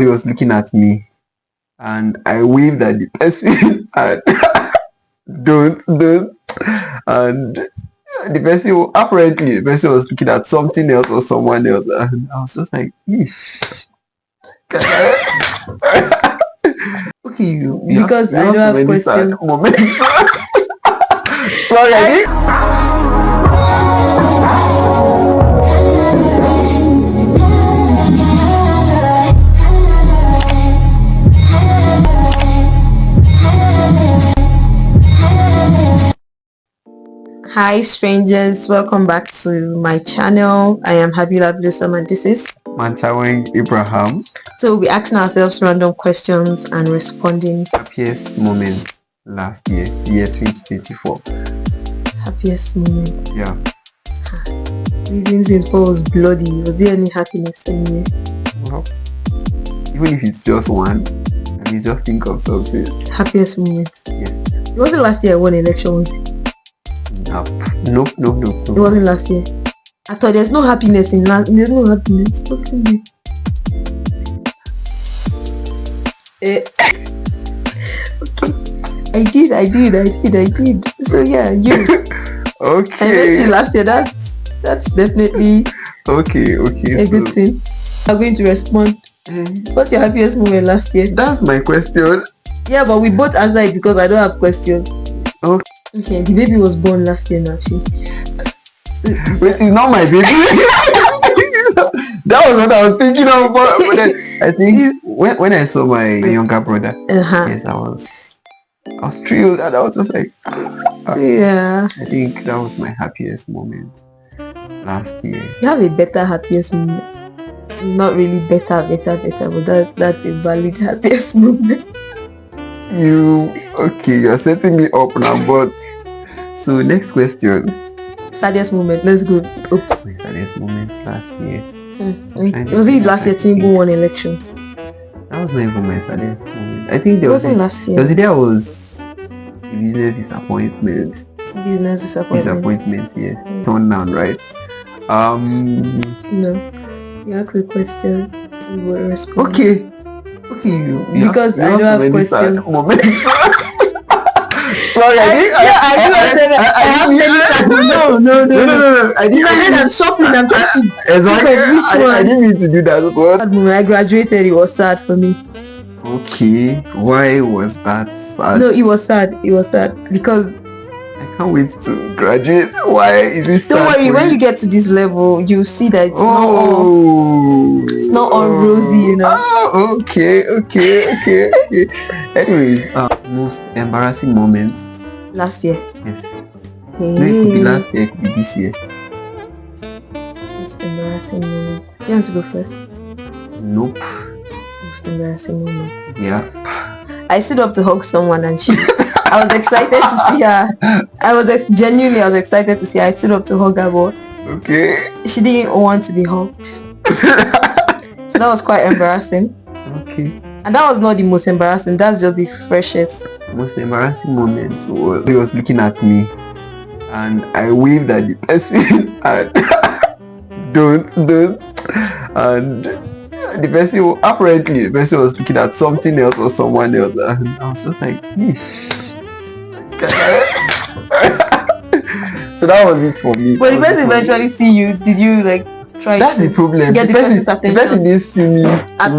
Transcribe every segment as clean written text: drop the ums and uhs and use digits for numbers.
He was looking at me and I waved at the person and don't. And apparently the person was looking at something else or someone else. And I was just like, "Eesh, can I?" Okay, you Because I don't so have many sad questions. moments. Sorry, I didn't. Hi strangers, welcome back to my channel. I am Habila Blossom and this is Manchaweng Abraham. so we'll be asking ourselves random questions and responding. Happiest moments last year, year 2024. Happiest moment. Yeah. Reasons it was bloody. Was there any happiness in you? Well, even if it's just one, I mean, just think of something. Happiest moment. Yes. It wasn't last year I won election, was it? Nope. It wasn't last year. I thought there's no happiness in last. There's no happiness. Nothing there. Okay. I did. So yeah, you. Okay. I met you last year. That's definitely Okay. a good thing. I'm going to respond. What's your happiest moment last year? That's my question. Yeah, but we both answered it because I don't have questions. Okay, the baby was born last year now. Wait, it's not my baby. That was what I was thinking of. But then I think when I saw my younger brother, yes, I was thrilled and I was just like, yeah. I think that was my happiest moment last year. You have a better happiest moment. Not really better, but that's a valid happiest moment. You're setting me up now, but so next question. Saddest moment, let's go. My saddest moment last year. Was it last year Tinubu won elections? That was not even my saddest moment. I think there wasn't last year. Because there was a business disappointment. Disappointment, yeah. Turned down, right? No. You ask a question, you will respond. Okay, because I don't have questions. Sorry, No. I didn't. I'm shopping. I'm trying to. Exactly. I didn't mean to do that. But I graduated. It was sad for me. Okay, why was that sad? No, it was sad. Because I can't wait to graduate. Why is this sad? Don't worry. When you get to this level, you see that it's not all rosy, you know. Oh, okay. Anyways, most embarrassing moments last year. Yes. No, it could be last year, it could be this year. Most embarrassing moment. Do you want to go first? Nope. Most embarrassing moment. Yeah. I stood up to hug someone and I was excited to see her. I was excited to see her. I stood up to hug her, but she didn't want to be hugged. So that was quite embarrassing. Okay. And that was not the most embarrassing. That's just the freshest. Most embarrassing moments was he was looking at me and I waved at the person and don't. And the person was looking at something else or someone else and I was just like, can I? So that was it for me. But the person eventually see you. Did you like try That's to the problem. get the person's attention? The person didn't see me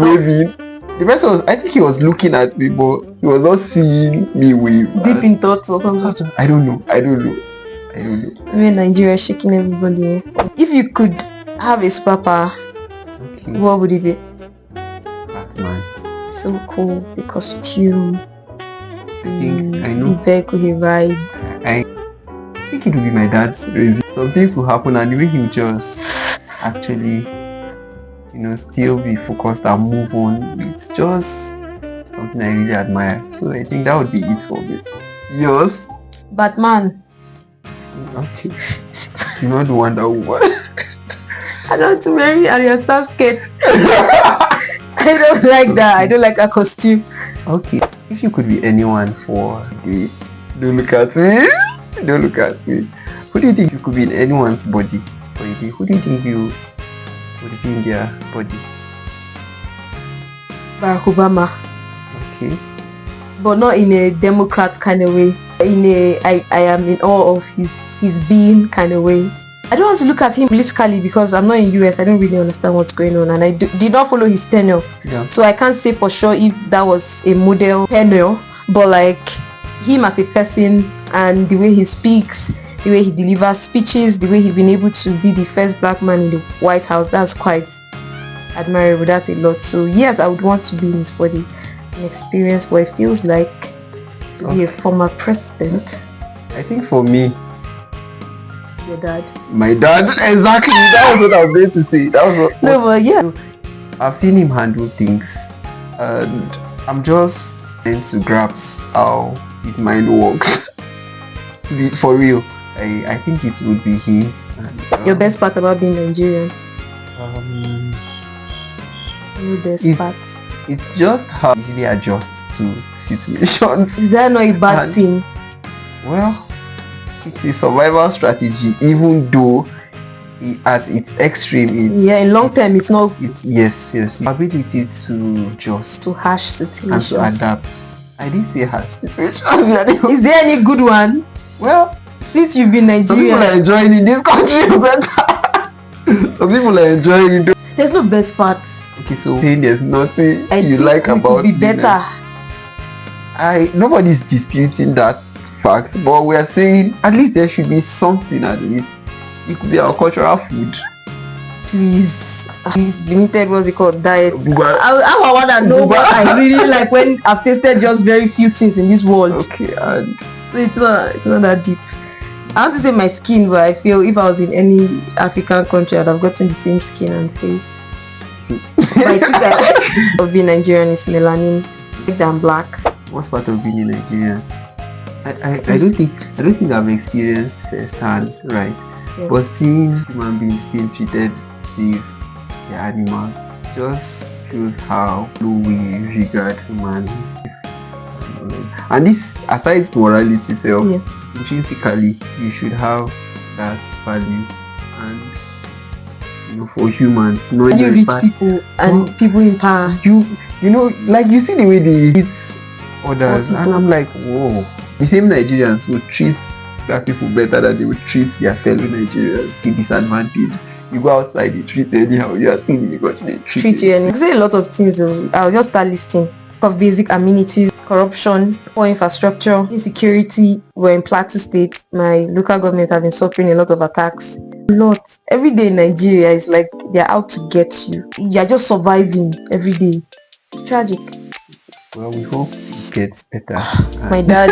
waving. The person I think he was looking at me, but he was not seeing me wave. Deep in thoughts or something. I don't know. I mean, Nigeria shaking everybody. If you could have a superpower, what would it be? Batman. So cool. The costume. I know. The vehicle he rides. I think it will be my dad's reason. Some things will happen and the way he'll just actually still be focused and move on. It's just something I really admire. So I think that would be it for me. Yours? Batman. Okay. You're not the Wonder Woman. I don't want to marry Arya Star's skate. I don't like that. I don't like a costume. Okay. If you could be anyone for a day, don't look at me. Who do you think you could be in anyone's body for a day? Who do you think you would be in their body? Barack Obama. Okay. But not in a Democrat kind of way. In a I am in awe of his being kind of way. I don't want to look at him politically because I'm not in US. I don't really understand what's going on, and I did not follow his tenure. Yeah. So I can't say for sure if that was a model tenure. But like him as a person and the way he speaks, the way he delivers speeches, the way he's been able to be the first black man in the White House, that's quite admirable. That's a lot. So yes, I would want to be in his body and experience what it feels like to be a former president. I think for me, your dad. My dad, exactly. That was what I was going to say. That was what. No, but yeah, I've seen him handle things, and I'm just trying to grasp how his mind works. To be for real, I think it would be him. And, your best part about being Nigerian. Your best part. It's just how easily adjust to situations. Is that not a bad thing? Well, it's a survival strategy, even though at its extreme, in long term, it's not. It's yes. Ability to adjust to harsh situations and to adapt. I didn't say harsh situations. Is there any good one? Well, since you've been Nigerian, some people are enjoying in this country better. Some people are enjoying it. There's no best parts. Okay, so there's nothing I you like about it. Be better. Nobody's disputing that fact, but we are saying at least there should be something. At least it could be our cultural food. Please, limited what's it called diet. I want to know what I really like when I've tasted just very few things in this world. Okay, and it's not that deep. I want to say my skin, but I feel if I was in any African country, I'd have gotten the same skin and face. But I think that of being Nigerian is melanin than black. What's part of being a Nigerian? I don't think I've experienced firsthand, right? Yeah. But seeing human beings being treated as if they're animals just shows how low we regard human. And this, aside morality self, intrinsically you should have that value. And for humans, knowing you rich people and people in power, like you see the way they treat others, and I'm like, whoa. The same Nigerians would treat black people better than they would treat their fellow Nigerians. The disadvantage. You go outside, they treat you anyhow. You are still in the country, they treat you anyhow. You say a lot of things. I'll just start listing of basic amenities, corruption, poor infrastructure, insecurity. We're in Plateau State. My local government have been suffering a lot of attacks. Every day in Nigeria is like they're out to get you. You're just surviving every day. It's tragic. Well, we hope it gets better. My dad,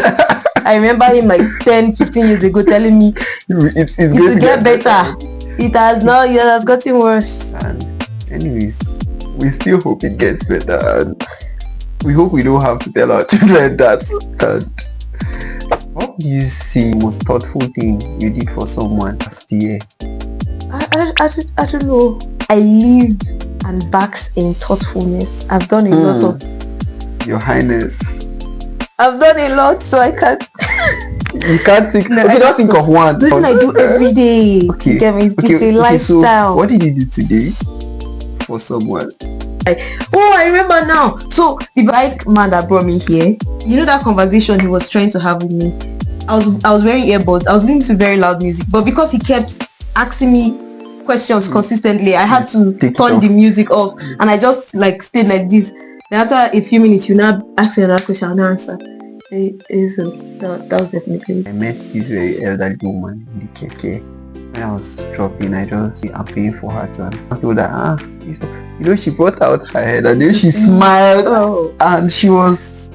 I remember him like 10-15 years ago telling me it will get better. It has gotten worse. And anyways, we still hope it gets better, and we hope we don't have to tell our children that. And what do you see most thoughtful thing you did for someone last year? I don't know. I live and backs in thoughtfulness. I've done a lot of. Your Highness. I've done a lot, so I can't. You can't think. No, okay, just think of one. What I do every day. Okay. It's a lifestyle. So what did you do today for someone? I remember now. So the bike man that brought me here, that conversation he was trying to have with me. I was wearing earbuds. I was listening to very loud music, but because he kept asking me questions consistently, I had to turn the music off, and I just stayed like this. Then after a few minutes, you now ask me another question, I'll answer. That was definitely. I met this very elderly woman in the keke. When I was dropping, I'm paying for her turn. I told her, she brought out her head and then she smiled, and I just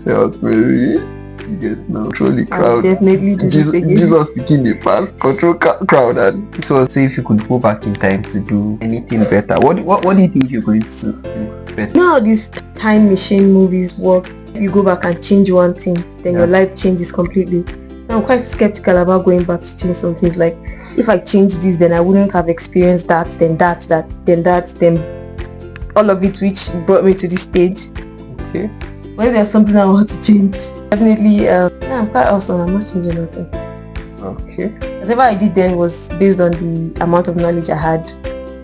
felt very, now control the crowd. Definitely Jesus speaking the past, control crowd, and it was say if you could go back in time to do anything better. What do you think you're going to do better? How these time machine movies work? You go back and change one thing, then your life changes completely. So I'm quite skeptical about going back to change some things. Like if I change this, then I wouldn't have experienced that, then all of it which brought me to this stage. Okay. But if there's something I want to change, definitely I'm quite awesome. I'm not changing nothing. Okay. Whatever I did then was based on the amount of knowledge I had.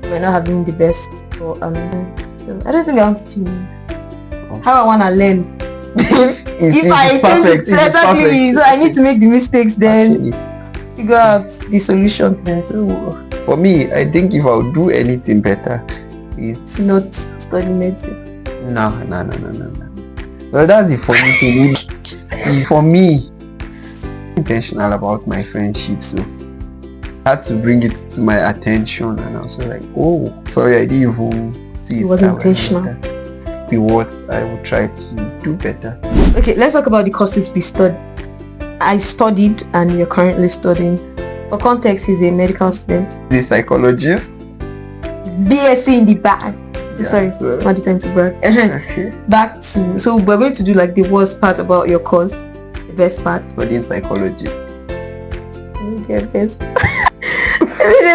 I might not have been the best, but So I don't think I want to change. How I want to learn. if I it's change perfect, it, exactly. So I need to make the mistakes, then figure out the solution. So for me, I think if I would do anything better, it's not study medicine. No. Well, that's the funny thing. For me, it's intentional about my friendship, so I had to bring it to my attention, and I was like, oh, sorry, I didn't even see it was intentional. Be what I would try to do better. Okay, let's talk about the courses we studied. I studied, and you're currently studying. For context, he's a medical student. He's a psychologist. BSc in the bag. Yeah, Sorry, so, not the time to brag. Okay. Back to, so we're going to do like the worst part about your course, the best part. Studying psychology. Okay, best.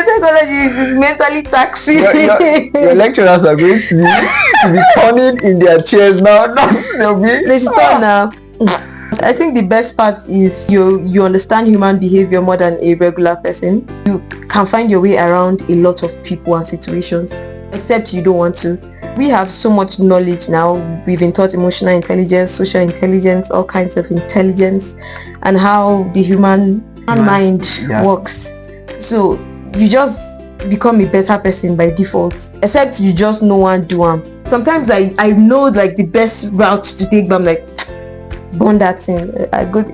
Psychology is mentally taxing. Your lecturers are going to be turning in their chairs now. They should turn now. I think the best part is you understand human behavior more than a regular person. You can find your way around a lot of people and situations, except you don't want to. We have so much knowledge now. We've been taught emotional intelligence, social intelligence, all kinds of intelligence, and how the human mind works. So you just become a better person by default, except you just know and do them. Sometimes I know like the best route to take, but I'm like, burn that thing. I go.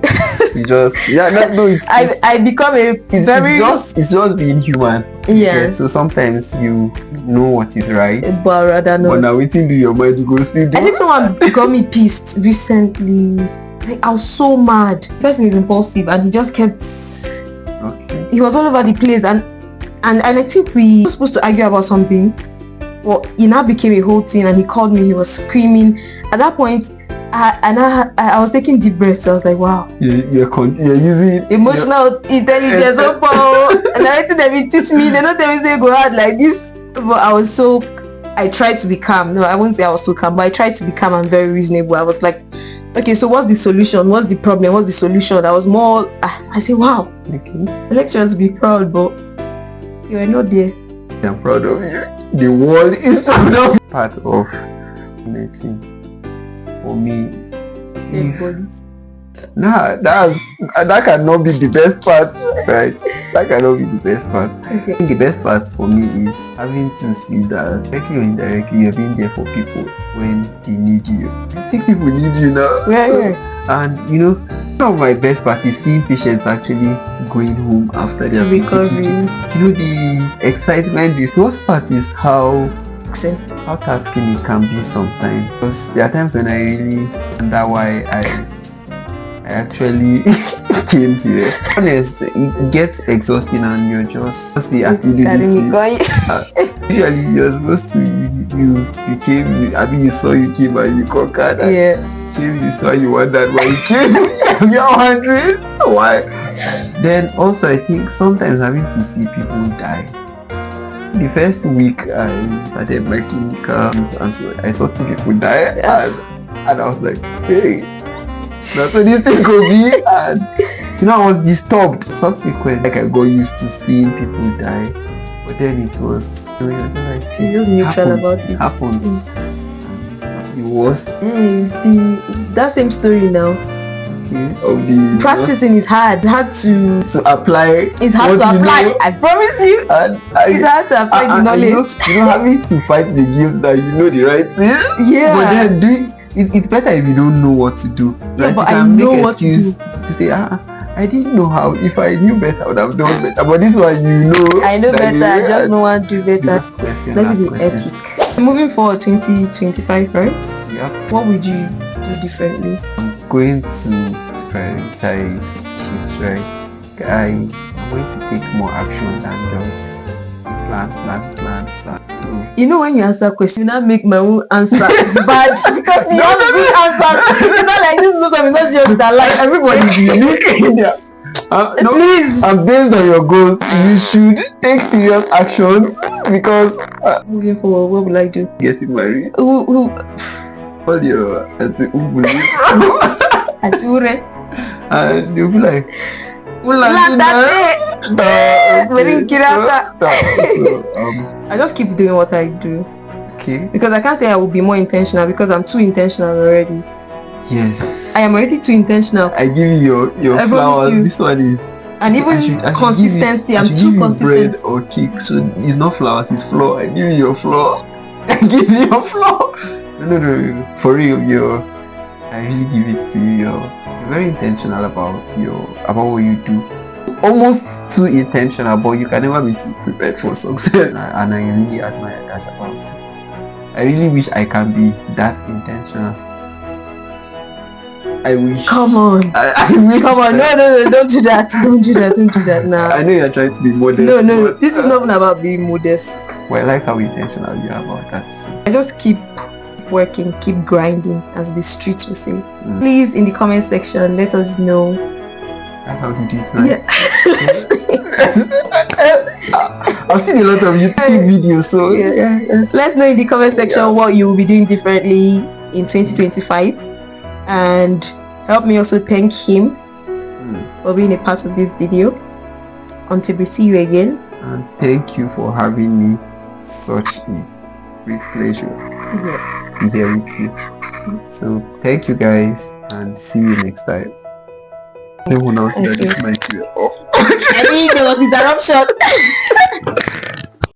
You just I become it's just being human. Yeah. So sometimes you know what is right, but rather no. But now waiting do your mind, you go still do. I think someone got me pissed recently. Like I was so mad. The person is impulsive and he just kept. Okay. He was all over the place and I think we were supposed to argue about something. Well, it now became a whole thing and he called me. He was screaming. At that point, I was taking deep breaths. I was like, wow. You're using emotional intelligence. And everything they will teach me, they don't tell me say go out like this. But I tried to be calm. No, I won't say I was so calm, but I tried to be calm and very reasonable. I was like, okay, so what's the solution? What's the problem? What's the solution? I was more, I say, wow. Okay. The lecturers be proud, but you are not there. I'm proud of you. The world is proud of part of medicine. For me, that cannot be the best part, right? That cannot be the best part. Okay. I think the best part for me is having to see that directly or indirectly you're being there for people when they need you. Sick people need you now. And one of my best part is seeing patients actually going home after their recovery. The excitement. The worst part is how tasking it can be sometimes, because there are times when I really wonder why I actually came here. Honest, it gets exhausting and you're just usually you're supposed to you came. I mean, you saw you came and you conquered. You saw you wondered why you came. You're wondering why. Then also I think sometimes having to see people die. The first week I started my clinicals and so I saw 2 people die and I was like, hey, that's what this thing could be. And I was disturbed. Subsequently, like I got used to seeing people die, but then it was neutral about it. It happens. It was that same story now. Of the practicing is hard to apply. It's hard to apply. I promise you. It's hard to apply the knowledge. Having to fight the guilt that you know the right thing. Yeah. But then it's better if you don't know what to do. Yeah, but I know what to do. To say, I didn't know how. If I knew better, I would have done better. But this one, I know better. I just know how to do better. Last question. Epic. Moving forward, 2025, right? Yeah. What would you do differently? Going to prioritize shifts, right? I'm going to take more action than just plan. So when you answer a question, you now make my own answer bad because you have a good answer. It's not like this knows because you're like everybody's unique. Please. And based on your goals, you should take serious actions because moving forward, what will I do? Getting married. Who? All your Auntie Ure. And you'll be like, I just keep doing what I do. Okay. Because I can't say I will be more intentional because I'm too intentional already. Yes. I am already too intentional. I give you your flowers. You. This one is. And even consistency, I'm too consistent. Bread or cake, so it's not flowers, it's flour. I give you your flour. I give you your flour. No. For real, I really give it to you. You're very intentional about what you do. Almost too intentional, but you can never be too prepared for success. And I really admire that about you. I really wish I can be that intentional. I wish. Come on. I wish. Come on. No. Don't do that. Don't do that now. I know you're trying to be modest. No. This is not even about being modest. Well, I like how intentional you are about that too. I just keep working, keep grinding, as the streets will say. Please, in the comment section, let us know. That's how you do it, right? Yeah. I've seen a lot of YouTube videos, so let's know in the comment section what you will be doing differently in 2025, and help me also thank him for being a part of this video. Until we see you again, and thank you for having me. Such a great pleasure to be here with you. So thank you guys, and see you next time. No one else that this might be off. I mean, there was interruption.